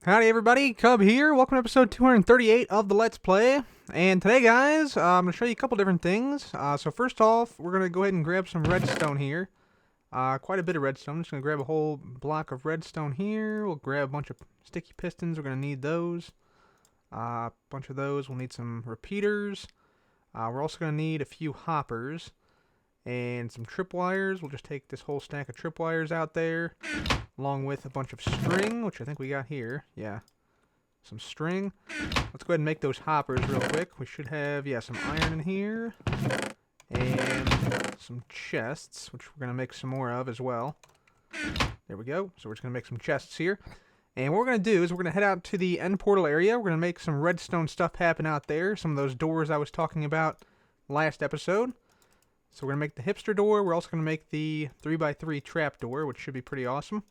Howdy everybody, Cub here. Welcome to episode 238 of the Let's Play. And today guys, I'm going to show you a couple different things. So first off, we're going to go ahead and grab some redstone here. Quite a bit of redstone. I'm just going to grab a whole block of redstone here. We'll grab a bunch of sticky pistons. We're going to need those. A bunch of those. We'll need some repeaters. We're also going to need a few hoppers. And some tripwires. We'll just take this whole stack of tripwires out there, along with a bunch of string, which I think we got here. Yeah, some string. Let's go ahead and make those hoppers real quick. We should have, yeah, some iron in here. And some chests, which we're going to make some more of as well. There we go. So we're just going to make some chests here. And what we're going to do is we're going to head out to the end portal area. We're going to make some redstone stuff happen out there. Some of those doors I was talking about last episode. So we're going to make the hipster door. We're also going to make the 3x3 trap door, which should be pretty awesome.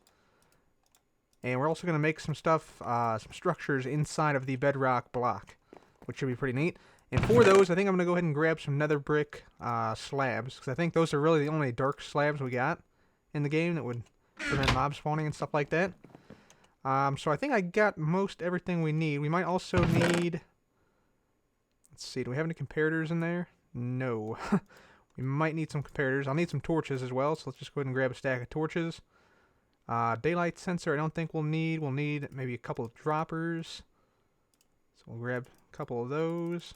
And we're also going to make some stuff, some structures inside of the bedrock block, which should be pretty neat. And for those, I think I'm going to go ahead and grab some nether brick slabs, because I think those are really the only dark slabs we got in the game that would prevent mob spawning and stuff like that. So I think I got most everything we need. We might also need... Let's see, do we have any comparators in there? No. We might need some comparators. I'll need some torches as well, so let's just go ahead and grab a stack of torches. Daylight sensor I don't think we'll need. We'll need maybe a couple of droppers. So we'll grab a couple of those.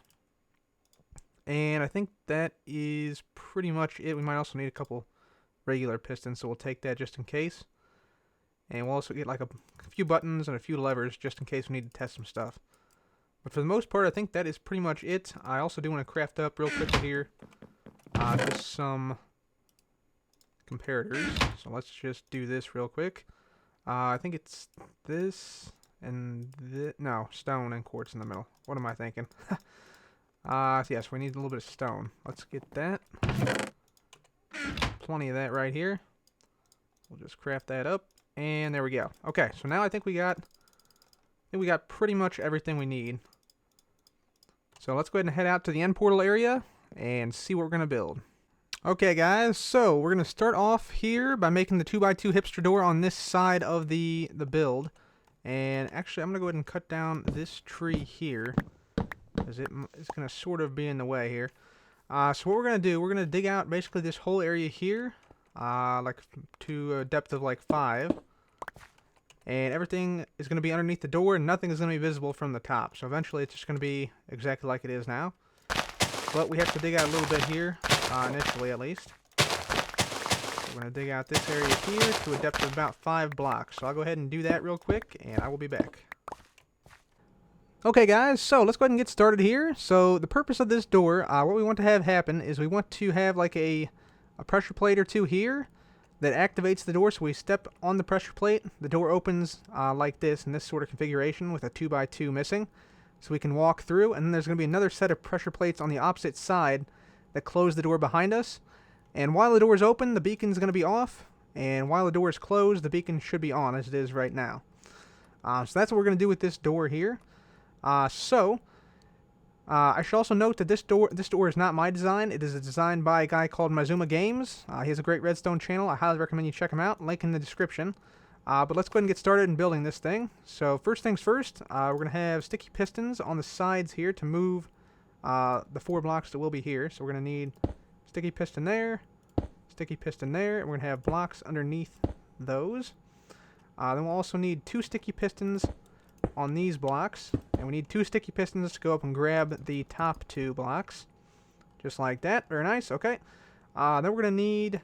And I think that is pretty much it. We might also need a couple regular pistons, so we'll take that just in case. And we'll also get like a few buttons and a few levers just in case we need to test some stuff. But for the most part, I think that is pretty much it. I also do want to craft up real quickly here. Just some comparators. So let's just do this real quick. I think it's this and this. No, stone and quartz in the middle. What am I thinking? Yes, we need a little bit of stone. Let's get that. Plenty of that right here. We'll just craft that up. And there we go. Okay, so now I think we got pretty much everything we need. So let's go ahead and head out to the end portal area and see what we're going to build. Okay guys, so we're going to start off here by making the 2x2 hipster door on this side of the build. And actually I'm going to go ahead and cut down this tree here, because it's going to sort of be in the way here. So what we're going to do, we're going to dig out basically this whole area here, like to a depth of like 5. And everything is going to be underneath the door, and nothing is going to be visible from the top. So eventually it's just going to be exactly like it is now. But we have to dig out a little bit here, initially at least. So we're going to dig out this area here to a depth of about 5 blocks. So I'll go ahead and do that real quick, and I will be back. Okay guys, so let's go ahead and get started here. So the purpose of this door, what we want to have happen is we want to have like a pressure plate or two here that activates the door. So we step on the pressure plate, the door opens like this in this sort of configuration with a 2x2 missing. So we can walk through, and then there's going to be another set of pressure plates on the opposite side that close the door behind us. And while the door is open, the beacon is going to be off, and while the door is closed, the beacon should be on, as it is right now. So that's what we're going to do with this door here. I should also note that this door is not my design. It is a design by a guy called Mazuma Games. He has a great redstone channel. I highly recommend you check him out. Link in the description. But let's go ahead and get started in building this thing. So first things first, we're going to have sticky pistons on the sides here to move the 4 blocks that will be here. So we're going to need sticky piston there, and we're going to have blocks underneath those. Then we'll also need 2 sticky pistons on these blocks, and we need 2 sticky pistons to go up and grab the top 2 blocks. Just like that. Very nice. Okay. Then we're going to need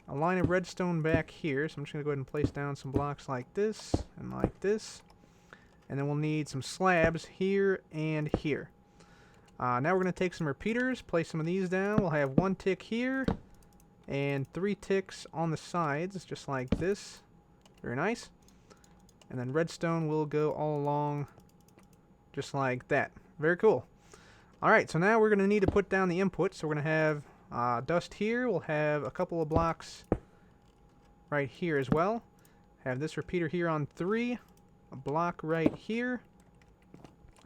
a line of redstone back here, so I'm just going to go ahead and place down some blocks like this and like this. And then we'll need some slabs here and here. Now we're going to take some repeaters, place some of these down. We'll have 1 tick here and 3 ticks on the sides, just like this. Very nice. And then redstone will go all along just like that. Very cool. Alright, so now we're going to need to put down the input, so we're going to have dust here. We'll have a couple of blocks right here as well. Have this repeater here on 3. A block right here.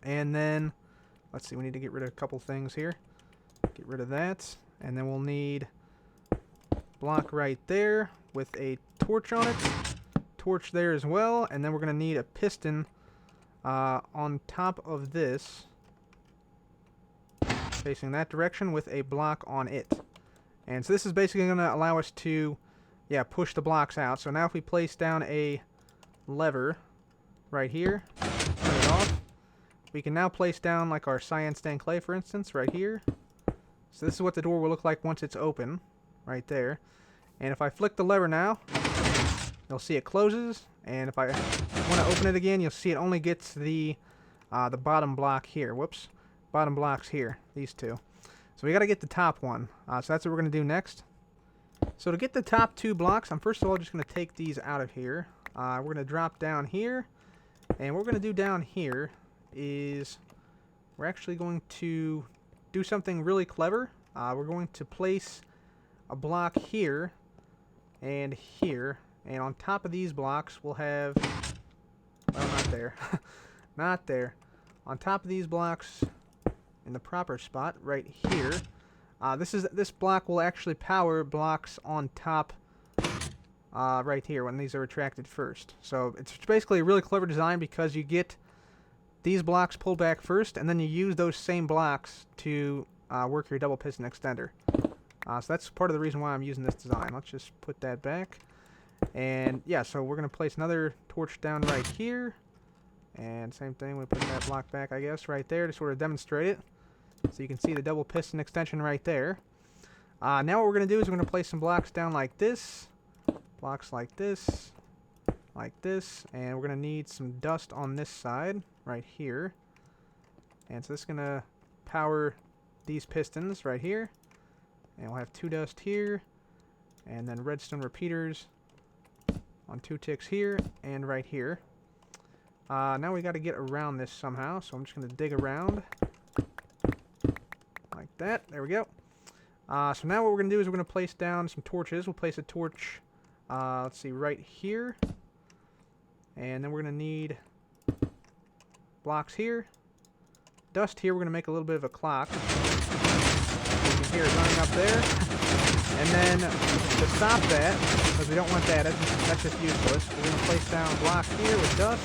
And then, let's see, we need to get rid of a couple things here. Get rid of that. And then we'll need block right there with a torch on it. Torch there as well. And then we're going to need a piston on top of this, facing that direction with a block on it. And so this is basically going to allow us to, yeah, push the blocks out. So now if we place down a lever right here, turn it off, we can now place down like our cyan stained clay, for instance, right here. So this is what the door will look like once it's open, right there. And if I flick the lever now, you'll see it closes. And if I want to open it again, you'll see it only gets the bottom block here. Whoops. Bottom blocks here. These two. So we got to get the top one. So that's what we're going to do next. So to get the top two blocks, I'm first of all just going to take these out of here. We're going to drop down here. And what we're going to do down here is we're actually going to do something really clever. We're going to place a block here and here, and on top of these blocks we'll have, well, not there, not there, on top of these blocks in the proper spot right here, this block will actually power blocks on top right here when these are retracted first. So it's basically a really clever design because you get these blocks pulled back first, and then you use those same blocks to work your double piston extender. So that's part of the reason why I'm using this design. Let's just put that back. And yeah, so we're going to place another torch down right here. And same thing, we put that block back, I guess, right there to sort of demonstrate it. So you can see the double piston extension right there. Now what we're going to do is we're going to place some blocks down like this. Blocks like this. Like this. And we're going to need some dust on this side right here. And so this is going to power these pistons right here. And we'll have 2 dust here. And then redstone repeaters on 2 ticks here and right here. Now we got to get around this somehow. So I'm just going to dig around. Like that. There we go. So now what we're going to do is we're going to place down some torches. We'll place a torch, let's see, right here. And then we're going to need blocks here. Dust here. We're going to make a little bit of a clock. You can hear it running up there. And then to stop that, because we don't want that, that's just useless, we're going to place down a block here with dust.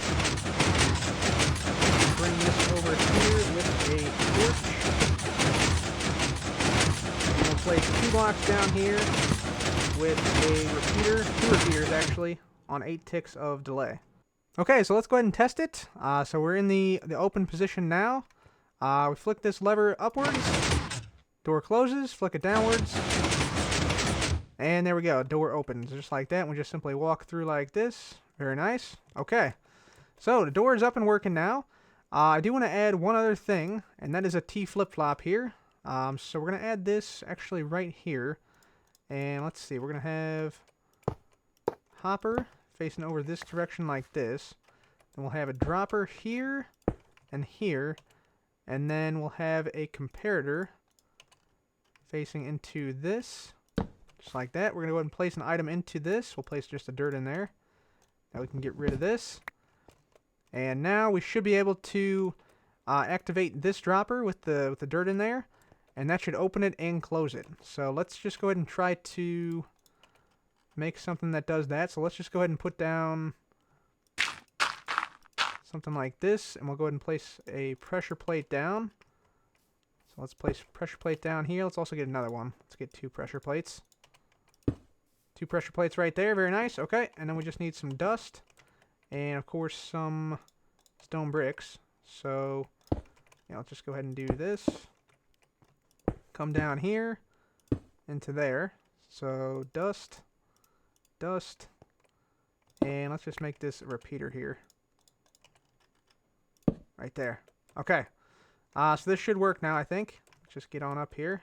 Bring this over here with a torch. And we'll place 2 blocks down here with a repeater, 2 repeaters actually, on 8 ticks of delay. Okay, so let's go ahead and test it. So we're in the open position now. We flick this lever upwards. Door closes, flick it downwards. And there we go, door opens just like that. We just simply walk through like this. Very nice. Okay, so the door is up and working now. I do want to add one other thing, and that is a T flip-flop here. So we're going to add this actually right here. And let's see, we're going to have hopper facing over this direction like this. And we'll have a dropper here and here. And then we'll have a comparator facing into this. Just like that. We're going to go ahead and place an item into this. We'll place just the dirt in there. Now we can get rid of this. And now we should be able to activate this dropper with the dirt in there. And that should open it and close it. So let's just go ahead and try to make something that does that. So let's just go ahead and put down something like this. And we'll go ahead and place a pressure plate down. So let's place pressure plate down here. Let's also get another one. Let's get 2 pressure plates. 2 pressure plates right there. Very nice. Okay. And then we just need some dust. And, of course, some stone bricks. So, yeah, let's just go ahead and do this. Come down here into there. So, dust. Dust. And let's just make this a repeater here. Right there. Okay. So this should work now, I think. Let's just get on up here.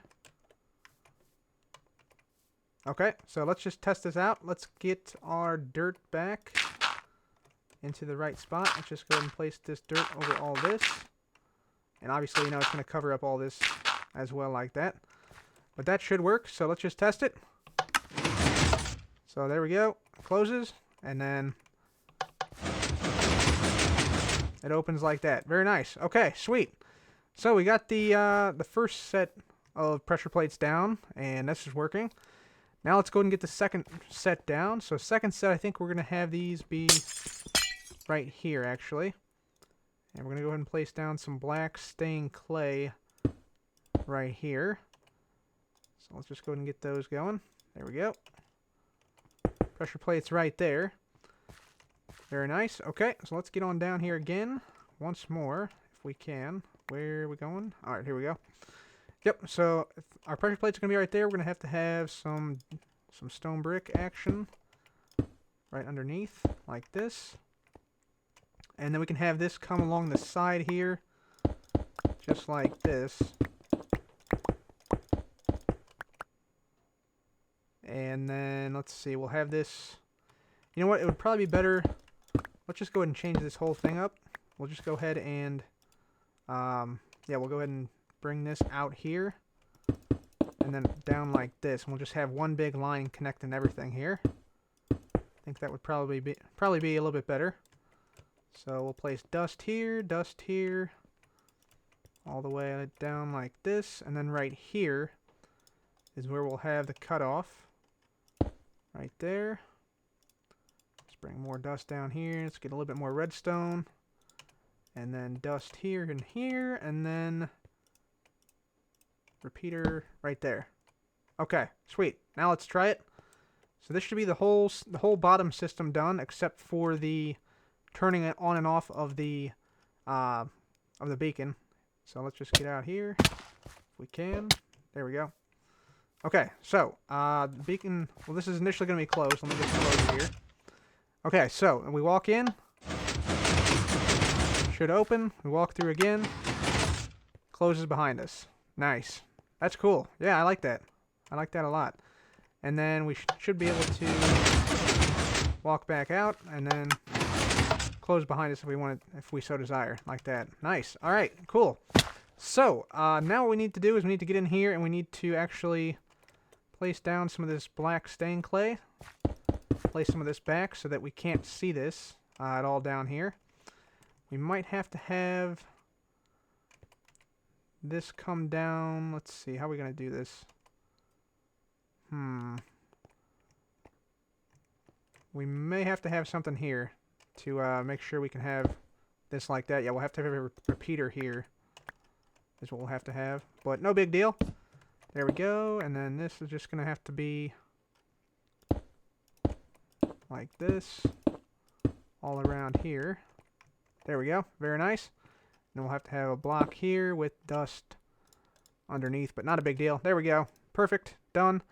Okay, so let's just test this out. Let's get our dirt back into the right spot. Let's just go ahead and place this dirt over all this. And obviously, you know, it's going to cover up all this as well like that. But that should work, so let's just test it. So there we go. It closes, and then it opens like that. Very nice. Okay, sweet. So we got the first set of pressure plates down, and this is working. Now let's go ahead and get the second set down. So second set, I think we're going to have these be right here, actually. And we're going to go ahead and place down some black stained clay right here. So let's just go ahead and get those going. There we go. Pressure plates right there. Very nice. Okay, so let's get on down here again once more, if we can. Where are we going? All right, here we go. Yep, so our pressure plates are going to be right there. We're going to have some stone brick action right underneath, like this. And then we can have this come along the side here, just like this. And then, let's see, we'll have this... You know what, it would probably be better... Let's just go ahead and change this whole thing up. We'll just go ahead and... yeah, we'll go ahead and bring this out here. And then down like this. And we'll just have one big line connecting everything here. I think that would probably be a little bit better. So we'll place dust here, all the way down like this, and then right here is where we'll have the cutoff, right there. Let's bring more dust down here, let's get a little bit more redstone, and then dust here and here, and then repeater right there. Okay, sweet. Now let's try it. So this should be the whole bottom system done, except for the turning it on and off of the beacon. So let's just get out here if we can. There we go. Okay, so the beacon, well, this is initially going to be closed. Let me just close it here. Okay, so we walk in. Should open. We walk through again. Closes behind us. Nice. That's cool. Yeah, I like that. I like that a lot. And then we should be able to walk back out and then close behind us if we so desire, like that. Nice. All right, cool. So now what we need to do is we need to get in here and we need to actually place down some of this black stained clay. Place some of this back so that we can't see this at all down here. We might have to have this come down. Let's see, how are we going to do this? We may have to have something here to make sure we can have this like that. Yeah, we'll have to have a repeater here is what we'll have to have. But no big deal. There we go. And then this is just going to have to be like this all around here. There we go. Very nice. And we'll have to have a block here with dust underneath, but not a big deal. There we go. Perfect. Done.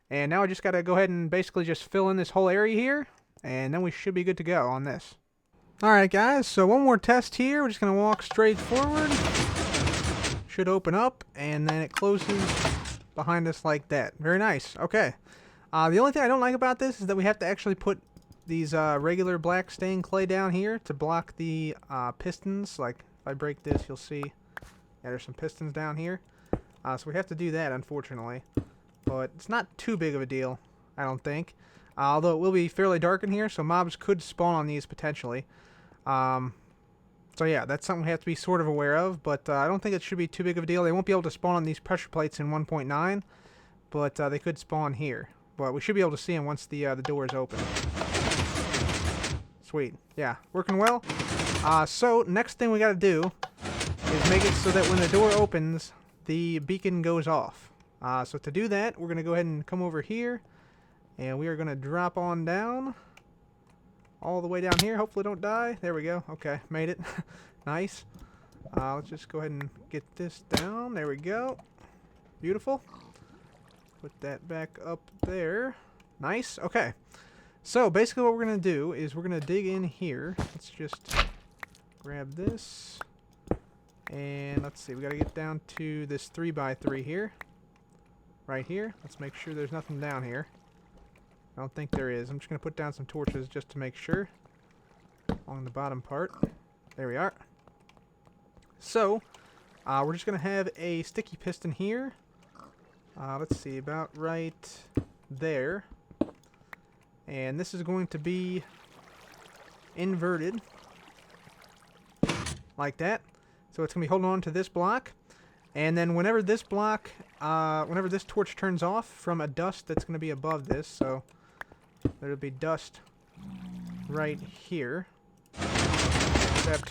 And now I just got to go ahead and basically just fill in this whole area here, and then we should be good to go on this. Alright guys, so one more test here. We're just going to walk straight forward. Should open up, and then it closes behind us like that. Very nice. Okay. The only thing I don't like about this is that we have to actually put these regular black stained clay down here to block the pistons. Like, if I break this, you'll see, yeah, there's some pistons down here. So we have to do that, unfortunately. But it's not too big of a deal, I don't think. Although it will be fairly dark in here, so mobs could spawn on these potentially. So yeah, that's something we have to be sort of aware of, but I don't think it should be too big of a deal. They won't be able to spawn on these pressure plates in 1.9, but they could spawn here. But we should be able to see them once the door is open. Sweet. Yeah, working well. So next thing we got to do is make it so that when the door opens, the beacon goes off. So to do that, we're going to go ahead and come over here, and we are going to drop on down, all the way down here. Hopefully don't die. There we go. Okay, made it. Nice. Let's just go ahead and get this down. There we go. Beautiful. Put that back up there. Nice. Okay. So basically what we're going to do is we're going to dig in here. Let's just grab this. And let's see. We got to get down to this 3x3 here. Right here. Let's make sure there's nothing down here. I don't think there is. I'm just going to put down some torches just to make sure. Along the bottom part. There we are. So, we're just going to have a sticky piston here. Let's see, about right there. And this is going to be inverted. Like that. So it's going to be holding on to this block. And then whenever this block, whenever this torch turns off from a dust that's going to be above this, so there'll be dust right here. Except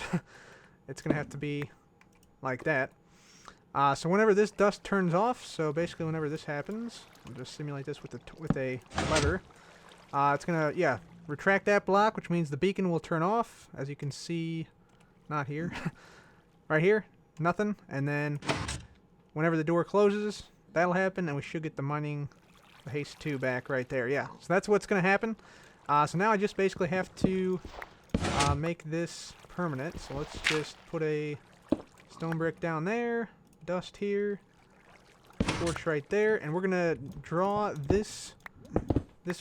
it's going to have to be like that. So whenever this dust turns off, so basically whenever this happens, I'll just simulate this with a lever. It's going to, yeah, retract that block, which means the beacon will turn off. As you can see, not here, right here, nothing. And then whenever the door closes, that'll happen, and we should get the haste 2 back right there. Yeah, so that's what's going to happen. So now I just basically have to make this permanent. So let's just put a stone brick down there, dust here, torch right there, and we're going to draw this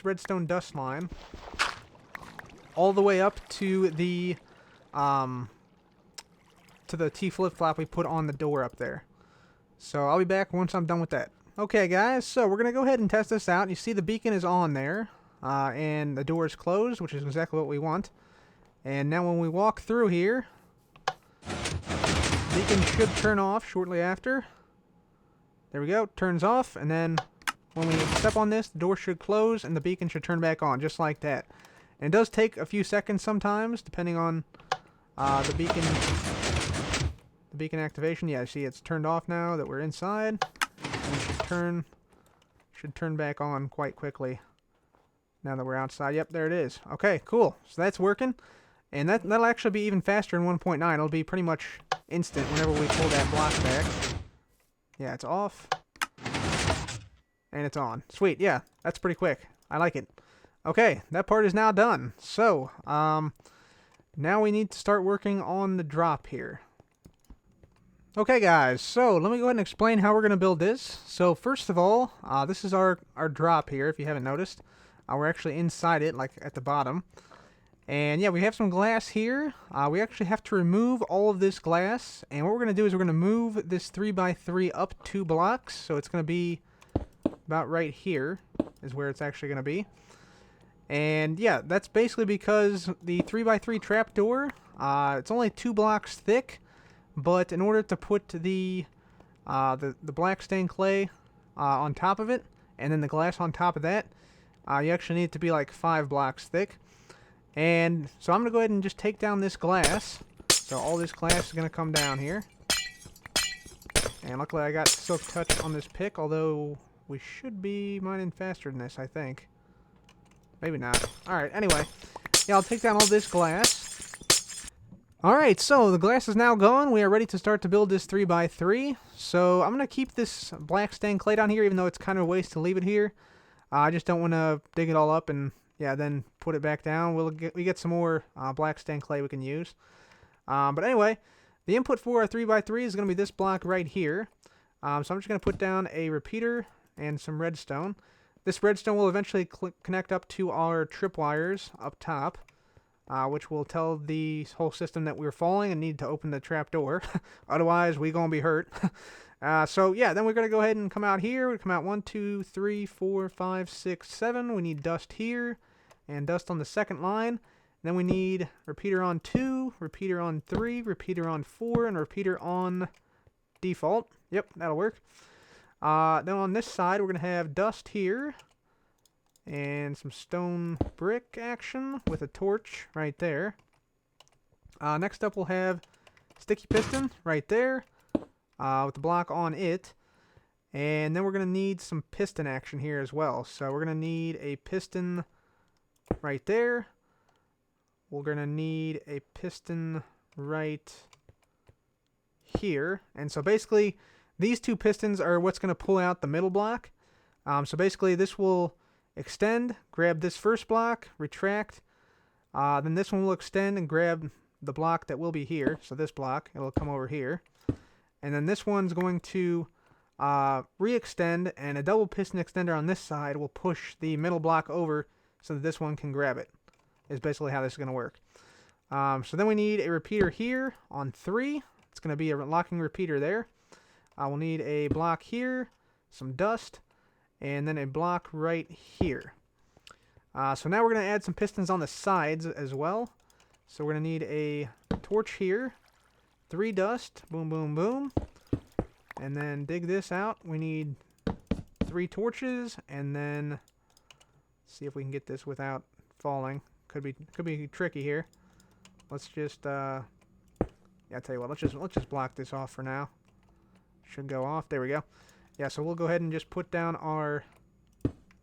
redstone dust line all the way up to the T flip-flop we put on the door up there. So I'll be back once I'm done with that. Okay, guys, so we're going to go ahead and test this out. You see the beacon is on there, and the door is closed, which is exactly what we want. And now when we walk through here, the beacon should turn off shortly after. There we go, turns off, and then when we step on this, the door should close, and the beacon should turn back on, just like that. And it does take a few seconds sometimes, depending on the beacon activation. Yeah, see it's turned off now that we're inside. And it should turn back on quite quickly now that we're outside. Yep, there it is. Okay, cool. So that's working. And that'll actually be even faster in 1.9. It'll be pretty much instant whenever we pull that block back. Yeah, it's off. And it's on. Sweet, yeah, that's pretty quick. I like it. Okay, that part is now done. So, now we need to start working on the drop here. Okay, guys, so let me go ahead and explain how we're going to build this. So, first of all, this is our drop here, if you haven't noticed. We're actually inside it, like at the bottom. And yeah, we have some glass here. We actually have to remove all of this glass. And what we're going to do is we're going to move this 3x3 up 2 blocks. So it's going to be about right here is where it's actually going to be. And yeah, that's basically because the 3x3 trapdoor, it's only 2 blocks thick. But in order to put the black stained clay on top of it, and then the glass on top of that, you actually need it to be like 5 blocks thick. And so I'm going to go ahead and just take down this glass. So all this glass is going to come down here. And luckily I got silk touch on this pick, although we should be mining faster than this, I think. Maybe not. Alright, anyway. Yeah, I'll take down all this glass. Alright, so the glass is now gone. We are ready to start to build this 3x3. So I'm going to keep this black stained clay down here, even though it's kind of a waste to leave it here. I just don't want to dig it all up and, yeah, then put it back down. We get some more black stained clay we can use. But anyway, the input for our 3x3 is going to be this block right here. So I'm just going to put down a repeater and some redstone. This redstone will eventually connect up to our tripwires up top, which will tell the whole system that we're falling and need to open the trapdoor. Otherwise, we're going to be hurt. So yeah, then we're going to go ahead and come out here. We come out 1, 2, 3, 4, 5, 6, 7. We need dust here and dust on the second line. Then we need repeater on 2, repeater on 3, repeater on 4, and repeater on default. Yep, that'll work. Then on this side, we're going to have dust here and some stone brick action with a torch right there. Next up, we'll have sticky piston right there with the block on it. And then we're going to need some piston action here as well. So we're going to need a piston right there. We're going to need a piston right here. And so basically, these 2 pistons are what's going to pull out the middle block. So basically, this will extend, grab this first block, retract. Then this one will extend and grab the block that will be here. So this block, it'll come over here. And then this one's going to re-extend, and a double piston extender on this side will push the middle block over so that this one can grab it, is basically how this is going to work. So then we need a repeater here on 3. It's going to be a locking repeater there. We'll need a block here, some dust, and then a block right here. So now we're going to add some pistons on the sides as well. So we're going to need a torch here, 3 dust, boom, boom, boom. And then dig this out. We need 3 torches, and then see if we can get this without falling. Could be tricky here. Let's just Yeah, I'll tell you what, let's just block this off for now. Should go off. There we go. Yeah, so we'll go ahead and just put down our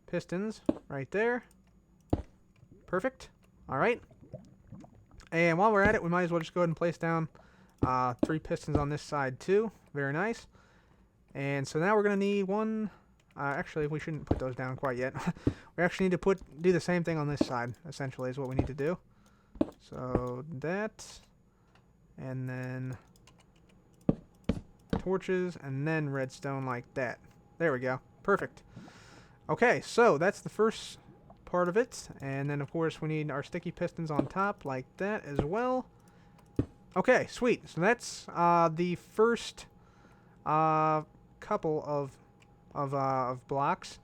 pistons right there. Perfect. All right. And while we're at it, we might as well just go ahead and place down 3 pistons on this side too. Very nice. And so now we're going to need one. Actually, we shouldn't put those down quite yet. We actually need to do the same thing on this side, essentially, is what we need to do. So that, and then torches, and then redstone like that. There we go. Perfect. Okay, so that's the first part of it. And then, of course, we need our sticky pistons on top like that as well. Okay, sweet. So that's the first couple of blocks.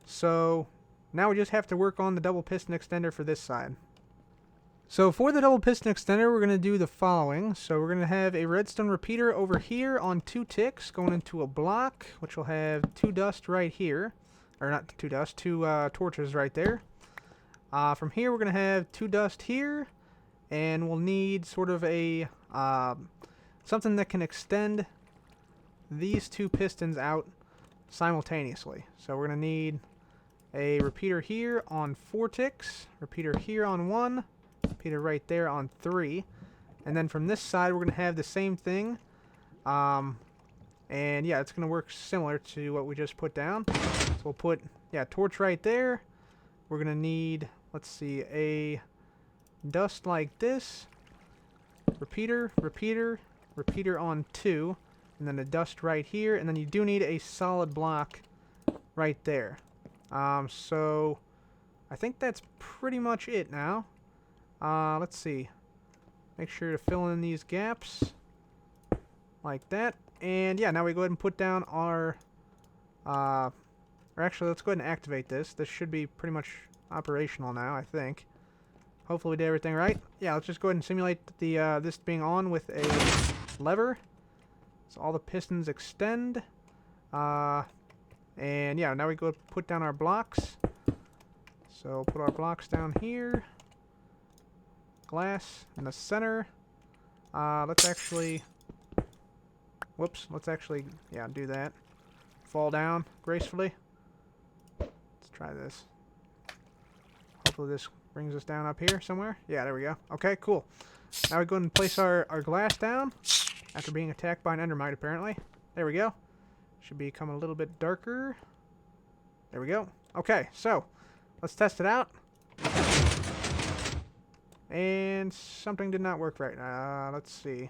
So now we just have to work on the double piston extender for this side. So for the double piston extender, we're going to do the following. So we're going to have a redstone repeater over here on 2 ticks going into a block, which will have 2 dust right here. Or not 2 dust, 2 torches right there. From here, we're going to have 2 dust here. And we'll need sort of a something that can extend these 2 pistons out simultaneously. So we're going to need a repeater here on 4 ticks, repeater here on 1, repeater right there on 3. And then from this side, we're going to have the same thing. And yeah, it's going to work similar to what we just put down. So we'll put, yeah, torch right there. We're going to need, let's see, a dust like this. Repeater, repeater, repeater on 2. And then a dust right here. And then you do need a solid block right there. So I think that's pretty much it now. Let's see. Make sure to fill in these gaps like that. And yeah, now we go ahead and put down our, or actually, let's go ahead and activate this. This should be pretty much operational now, I think. Hopefully we did everything right. Yeah, let's just go ahead and simulate the this being on with a lever. So all the pistons extend. And yeah, now we go put down our blocks. So put our blocks down here. Glass in the center. Let's actually, whoops, let's actually, yeah, do that. Fall down gracefully. Let's try this. Hopefully this brings us down up here somewhere. Yeah, there we go. Okay, cool. Now we go ahead and place our glass down after being attacked by an endermite, apparently. There we go. Should become a little bit darker. There we go. Okay, so let's test it out. And something did not work right. Let's see.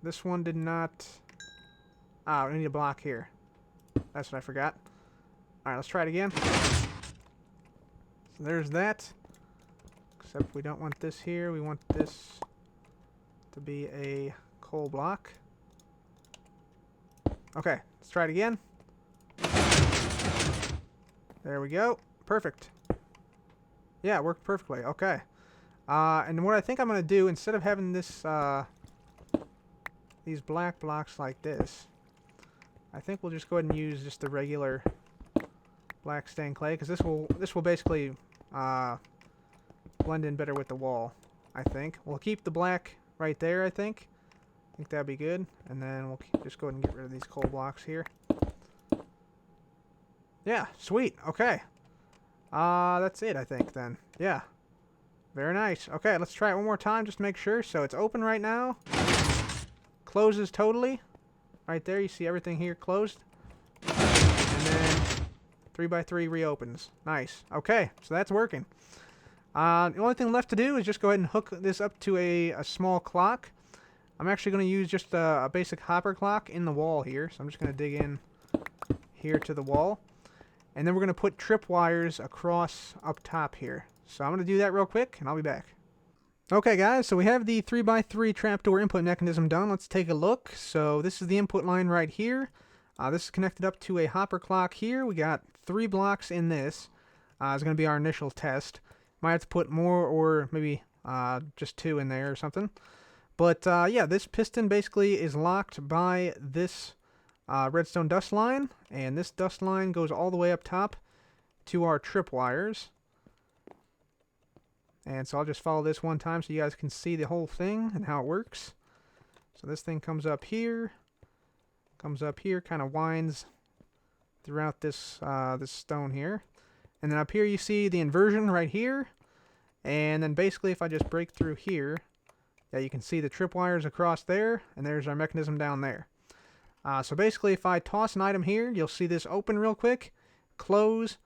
This one did not. Ah, we need a block here. That's what I forgot. Alright, let's try it again. So there's that. Except we don't want this here. We want this to be a coal block. Okay, let's try it again. There we go. Perfect. Yeah, it worked perfectly. Okay. And what I think I'm going to do, instead of having this, these black blocks like this, I think we'll just go ahead and use just the regular black stained clay, because this will basically blend in better with the wall, I think. We'll keep the black right there, I think. I think that'd be good. And then we'll just go ahead and get rid of these coal blocks here. Yeah, sweet. Okay. That's it, I think, then. Yeah. Very nice. Okay, let's try it one more time just to make sure. So it's open right now. Closes totally. Right there, you see everything here closed. And then 3x3 reopens. Nice. Okay, so that's working. The only thing left to do is just go ahead and hook this up to a small clock. I'm actually going to use just a basic hopper clock in the wall here. So I'm just going to dig in here to the wall. And then we're going to put tripwires across up top here. So I'm going to do that real quick, and I'll be back. Okay, guys, so we have the 3x3 trapdoor input mechanism done. Let's take a look. So this is the input line right here. This is connected up to a hopper clock here. We got 3 blocks in this. It's going to be our initial test. Might have to put more or maybe just 2 in there or something. But yeah, this piston basically is locked by this redstone dust line, and this dust line goes all the way up top to our tripwires. And so I'll just follow this one time so you guys can see the whole thing and how it works. So this thing comes up here, kind of winds throughout this this stone here. And then up here you see the inversion right here. And then basically if I just break through here, yeah, you can see the tripwires across there, and there's our mechanism down there. So basically if I toss an item here, you'll see this open real quick, close,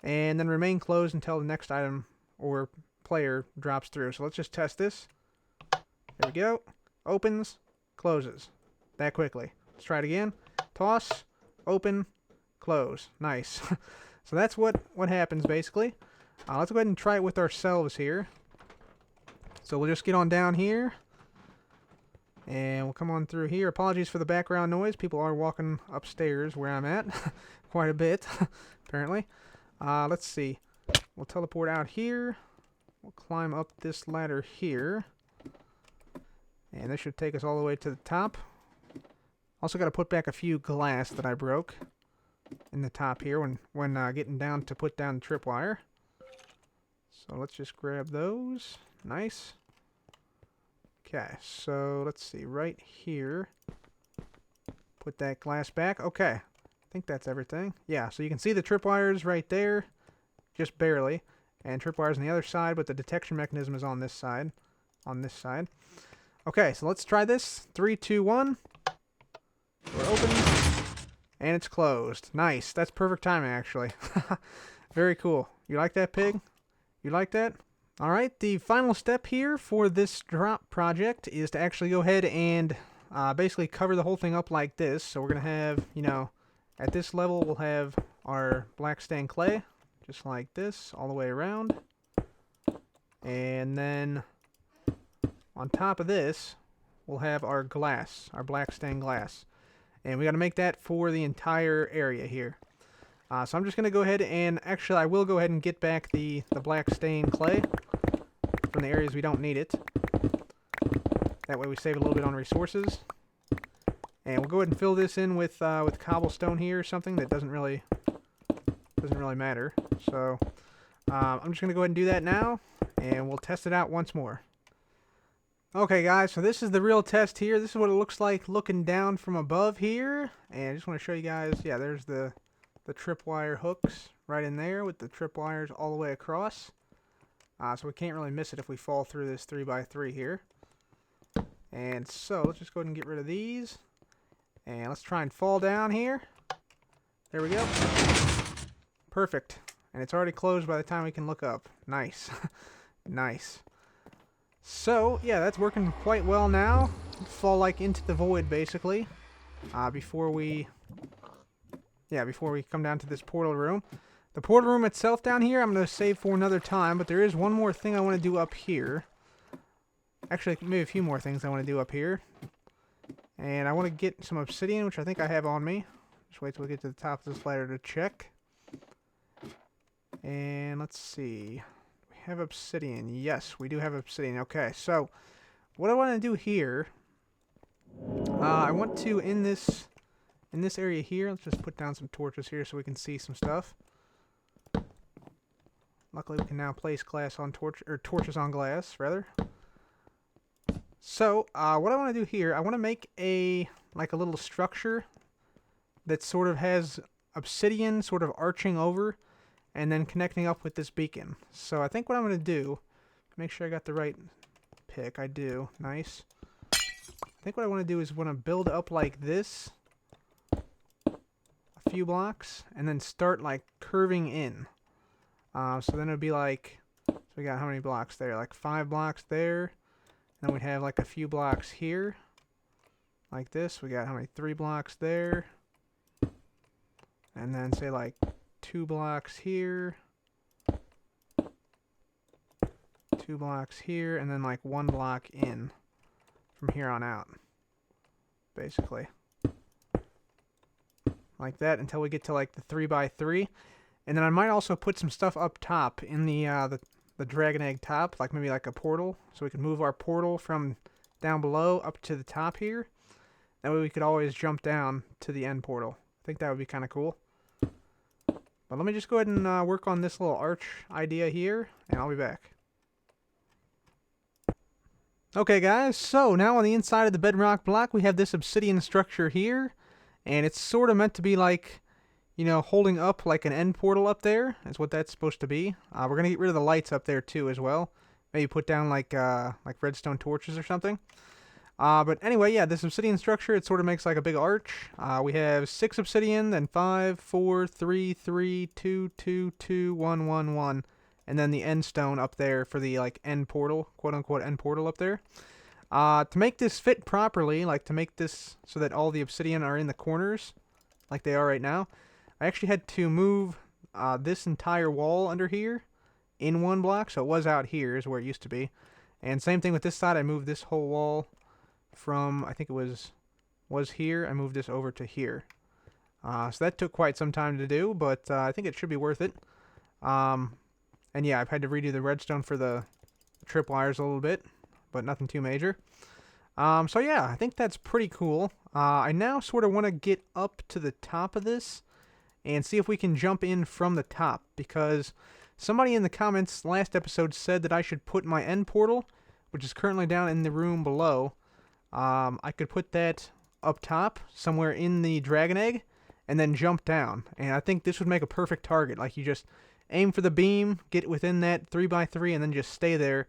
and then remain closed until the next item or player drops through. So let's just test this. There we go. Opens, closes. That quickly. Let's try it again. Toss, open, close. Nice. So that's what happens basically. Let's go ahead and try it with ourselves here. So we'll just get on down here. And we'll come on through here. Apologies for the background noise. People are walking upstairs where I'm at. Quite a bit, apparently. Let's see. We'll teleport out here. We'll climb up this ladder here. And this should take us all the way to the top. Also got to put back a few glass that I broke in the top here when getting down to put down the tripwire. So let's just grab those. Nice. Okay, so let's see. Right here. Put that glass back. Okay. I think that's everything. Yeah, so you can see the tripwires right there. Just barely. And tripwires on the other side, but the detection mechanism is on this side. On this side. Okay, so let's try this. 3, 2, 1. We're open. And it's closed. Nice. That's perfect timing, actually. Very cool. You like that, pig? You like that? Alright, the final step here for this drop project is to actually go ahead and basically cover the whole thing up like this. So we're going to have, you know, at this level we'll have our black stained clay, just like this, all the way around. And then on top of this, we'll have our glass, our black stained glass. And we got to make that for the entire area here. So I'm just going to go ahead and, actually I will go ahead and get back the black stained clay from the areas we don't need it. That way we save a little bit on resources. And we'll go ahead and fill this in with cobblestone here or something that doesn't really matter. So I'm just going to go ahead and do that now, and we'll test it out once more. Okay guys, so this is the real test here. This is what it looks like looking down from above here. And I just want to show you guys, yeah, there's the tripwire hooks right in there with the tripwires all the way across. So we can't really miss it if we fall through this 3x3 here. And so let's just go ahead and get rid of these. And let's try and fall down here. There we go. Perfect. And it's already closed by the time we can look up. Nice. Nice. So, yeah, that's working quite well now. Fall like into the void, basically. Before we come down to this portal room. The portal room itself down here, I'm going to save for another time, but there is one more thing I want to do up here. Actually, maybe a few more things I want to do up here. And I want to get some obsidian, which I think I have on me. Just wait till we get to the top of this ladder to check. And let's see. We have obsidian. Yes, we do have obsidian. Okay, so what I want to do here, I want to, in this area here, let's just put down some torches here so we can see some stuff. Luckily, we can now place glass on torches on glass, rather. So, what I want to do here, I want to make a little structure that sort of has obsidian sort of arching over and then connecting up with this beacon. So I think what I'm going to do, make sure I got the right pick. I do. Nice. I think what I want to do is want to build up like this, a few blocks, and then start like curving in. So then it would be like, so we got how many blocks there? Like 5 blocks there. And then we'd have like a few blocks here. Like this. We got how many? 3 blocks there. And then say like 2 blocks here. 2 blocks here. And then like 1 block in from here on out. Basically. Like that until we get to like the 3x3. And then I might also put some stuff up top in the dragon egg top, like maybe like a portal, so we can move our portal from down below up to the top here. That way we could always jump down to the end portal. I think that would be kind of cool. But let me just go ahead and work on this little arch idea here, and I'll be back. Okay guys, so now on the inside of the bedrock block we have this obsidian structure here, and it's sort of meant to be like, you know, holding up like an end portal up there, is what that's supposed to be. We're going to get rid of the lights up there too as well. Maybe put down like redstone torches or something. But anyway, yeah, this obsidian structure, it sort of makes like a big arch. We have 6 obsidian, then 5, 4, 3, 3, 2, 2, 2, 1, 1, 1. And then the end stone up there for the like end portal, quote unquote end portal up there. To make this fit properly, like to make this so that all the obsidian are in the corners, like they are right now, I actually had to move this entire wall under here in one block, so it was out here is where it used to be. And same thing with this side, I moved this whole wall from, I think it was here, I moved this over to here. So that took quite some time to do, but I think it should be worth it. And yeah, I've had to redo the redstone for the tripwires a little bit, but nothing too major. So yeah, I think that's pretty cool. I now sort of want to get up to the top of this and see if we can jump in from the top, because somebody in the comments last episode said that I should put my end portal, which is currently down in the room below, I could put that up top somewhere in the dragon egg and then jump down. And I think this would make a perfect target. Like, you just aim for the beam, get within that 3x3, and then just stay there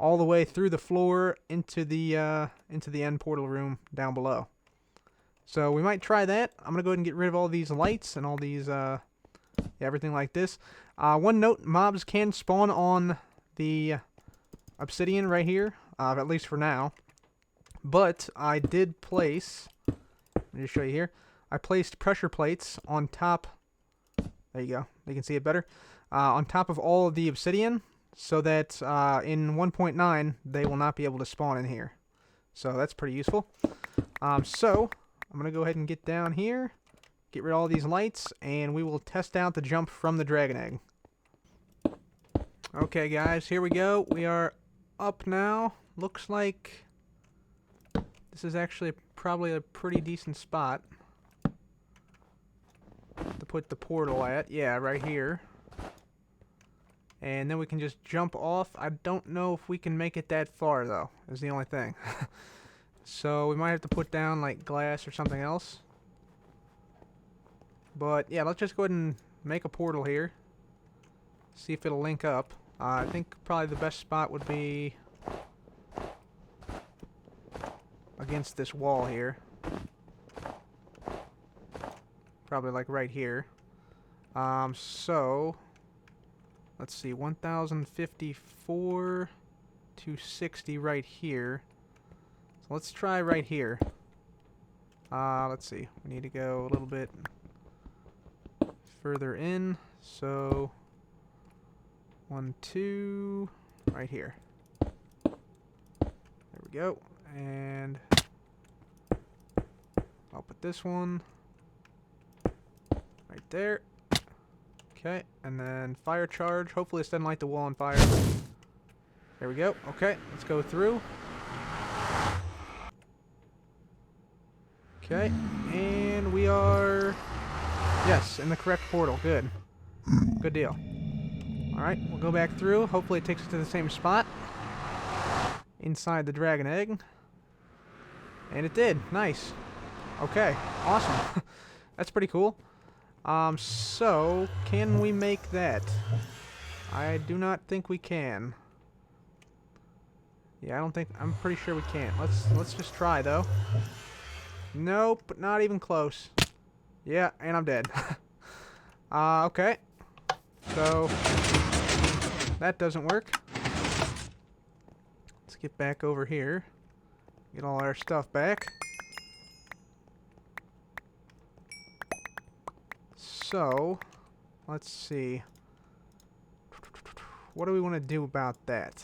all the way through the floor into the end portal room down below. So we might try that. I'm gonna go ahead and get rid of all these lights and all these everything like this. One note: mobs can spawn on the obsidian right here, at least for now. But I did place, let me just show you here, I placed pressure plates on top, there you go, you can see it better, on top of all of the obsidian, so that in 1.9 they will not be able to spawn in here. So that's pretty useful. So I'm going to go ahead and get down here, get rid of all these lights, and we will test out the jump from the dragon egg. Okay guys, here we go. We are up now. Looks like this is actually probably a pretty decent spot to put the portal at. Yeah, right here. And then we can just jump off. I don't know if we can make it that far, though, is the only thing. So we might have to put down, like, glass or something else. But, yeah, let's just go ahead and make a portal here. See if it'll link up. I think probably the best spot would be against this wall here. Probably like right here. So let's see, 1054 to 60 right here. So let's try right here. Let's see, we need to go a little bit further in. So 1, 2, right here. There we go. And I'll put this one right there. Okay, and then fire charge. Hopefully this doesn't light the wall on fire. There we go. Okay, let's go through. Okay, and we are, yes, in the correct portal. Good. Good deal. Alright, we'll go back through. Hopefully it takes us to the same spot inside the dragon egg. And it did. Nice. Okay, awesome. That's pretty cool. So, can we make that? I do not think we can. Yeah, I'm pretty sure we can't. Let's just try, though. Nope, not even close. Yeah, and I'm dead. Okay. So, that doesn't work. Let's get back over here. Get all our stuff back. So, let's see. What do we want to do about that?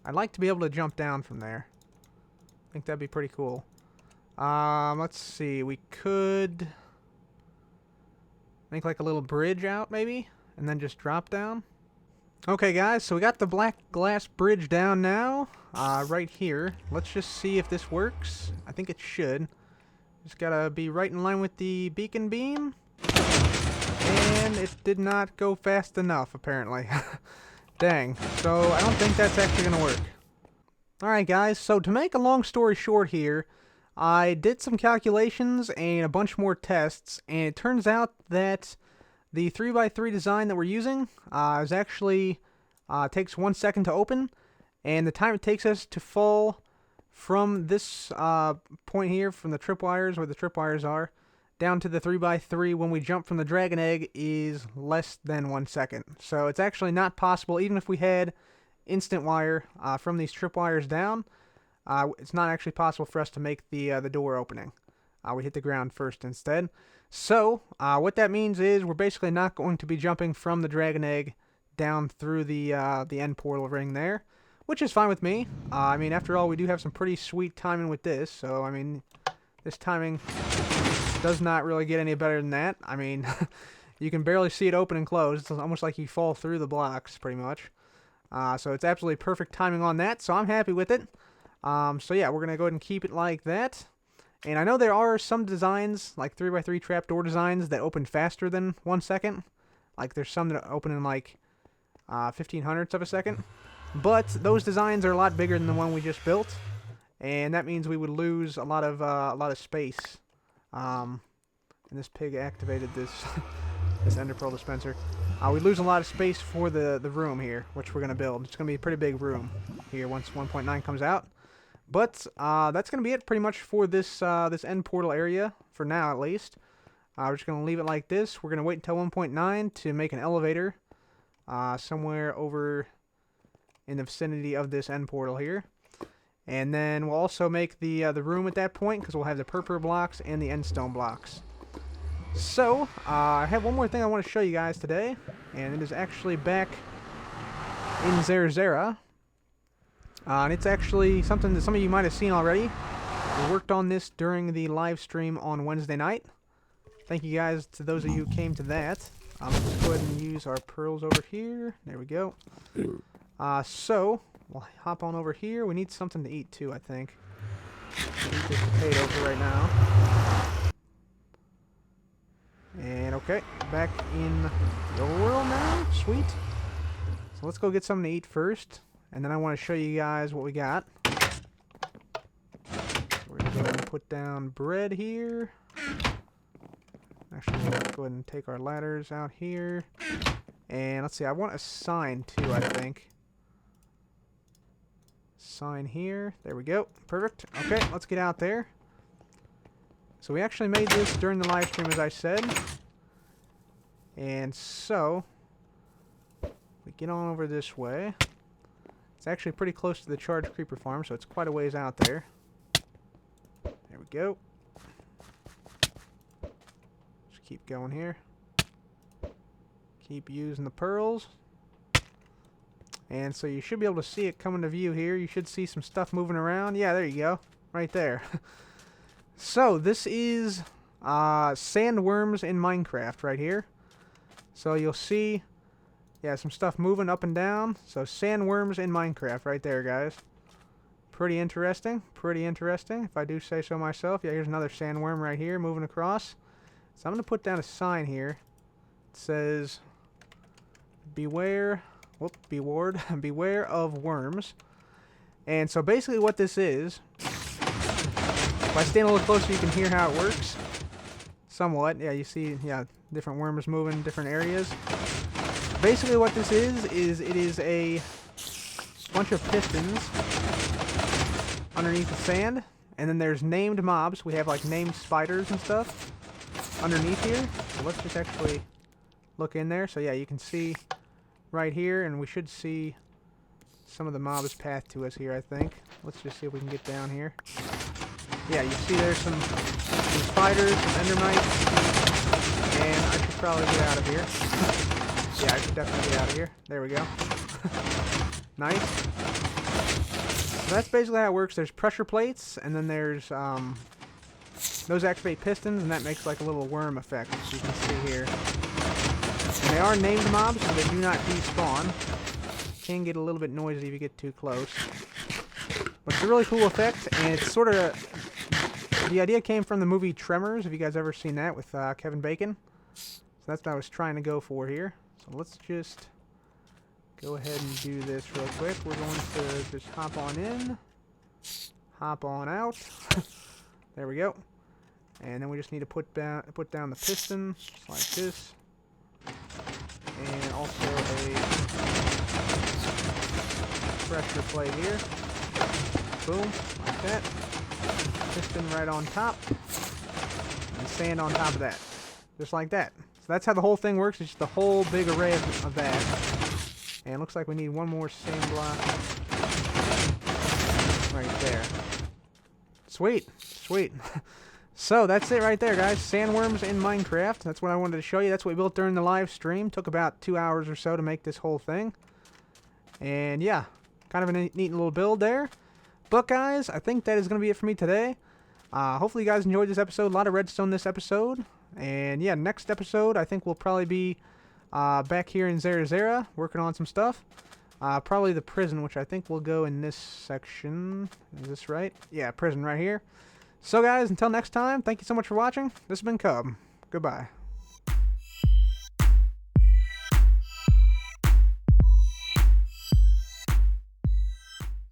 I'd like to be able to jump down from there. I think that'd be pretty cool. Let's see. We could make like a little bridge out, maybe? And then just drop down. Okay, guys. So we got the black glass bridge down now. Right here. Let's just see if this works. I think it should. Just gotta be right in line with the beacon beam. And it did not go fast enough, apparently. Dang. So I don't think that's actually gonna work. Alright guys, so to make a long story short here, I did some calculations and a bunch more tests, and it turns out that the 3x3 design that we're using is actually takes 1 second to open, and the time it takes us to fall from this point here, from the tripwires, where the tripwires are, down to the 3x3 when we jump from the dragon egg is less than 1 second. So it's actually not possible, even if we had instant wire from these tripwires down, it's not actually possible for us to make the door opening. We hit the ground first instead. So what that means is we're basically not going to be jumping from the dragon egg down through the end portal ring there, which is fine with me. I mean, after all, we do have some pretty sweet timing with this, so I mean, this timing does not really get any better than that. I mean, you can barely see it open and close. It's almost like you fall through the blocks, pretty much. So it's absolutely perfect timing on that, so I'm happy with it. So yeah, we're going to go ahead and keep it like that. And I know there are some designs, like 3x3 trapdoor designs, that open faster than 1 second. Like there's some that open in like 1500ths of a second. But those designs are a lot bigger than the one we just built, and that means we would lose a lot of space. And this pig activated this this ender pearl dispenser. We lose a lot of space for the room here, which we're going to build. It's going to be a pretty big room here once 1.9 comes out. But that's going to be it pretty much for this this end portal area, for now at least. We're just going to leave it like this. We're going to wait until 1.9 to make an elevator somewhere over in the vicinity of this end portal here. And then we'll also make the room at that point, because we'll have the purple blocks and the end stone blocks. So, I have one more thing I want to show you guys today, and it is actually back in Xander. And it's actually something that some of you might have seen already. We worked on this during the live stream on Wednesday night. Thank you guys to those of you who came to that. Let's go ahead and use our pearls over here. There we go. So, we'll hop on over here. We need something to eat too, I think. Eat this potato for right now. And okay, back in the world now. Sweet. So let's go get something to eat first, and then I want to show you guys what we got. We're going to go ahead and put down bread here. Actually, let's go ahead and take our ladders out here. And let's see, I want a sign too, I think. Sign here. There we go. Perfect. Okay, let's get out there. So we actually made this during the live stream, as I said. And so, we get on over this way. It's actually pretty close to the charged creeper farm, so it's quite a ways out there. There we go. Just keep going here. Keep using the pearls. And so you should be able to see it coming to view here. You should see some stuff moving around. Yeah, there you go. Right there. So, this is sandworms in Minecraft right here. So, you'll see, yeah, some stuff moving up and down. So, sandworms in Minecraft right there, guys. Pretty interesting. Pretty interesting, if I do say so myself. Yeah, here's another sandworm right here moving across. So, I'm going to put down a sign here. It says, beware, beware of worms. And so, basically what this is... If I stand a little closer, you can hear how it works. Somewhat. Yeah, you see, yeah, different worms moving different areas. Basically what this is it is a bunch of pistons underneath the sand. And then there's named mobs. We have, like, named spiders and stuff underneath here. So let's just actually look in there. So, yeah, you can see right here. And we should see some of the mobs path to us here, I think. Let's just see if we can get down here. Yeah, you see there's some spiders, some endermites, and I should probably get out of here. Yeah, I should definitely get out of here. There we go. Nice. So that's basically how it works. There's pressure plates, and then there's, those activate pistons, and that makes like a little worm effect, as you can see here. And they are named mobs, so they do not despawn. Can get a little bit noisy if you get too close. But it's a really cool effect, and it's sort of... The idea came from the movie Tremors, if you guys ever seen that, with Kevin Bacon. So that's what I was trying to go for here. So let's just go ahead and do this real quick. We're going to just hop on in. Hop on out. There we go. And then we just need to put down the piston, just like this. And also a pressure plate here. Boom, like that. Piston right on top. And sand on top of that. Just like that. So that's how the whole thing works. It's just a whole big array of that. And it looks like we need one more sand block. Right there. Sweet. Sweet. So that's it right there, guys. Sandworms in Minecraft. That's what I wanted to show you. That's what we built during the live stream. Took about 2 hours or so to make this whole thing. And yeah, kind of a neat little build there. But guys, I think that is going to be it for me today. Hopefully you guys enjoyed this episode. A lot of redstone this episode. And yeah, next episode I think we'll probably be back here in Zera working on some stuff. Probably the prison, which I think will go in this section. Is this right? Yeah, prison right here. So guys, until next time, thank you so much for watching. This has been Cub. Goodbye.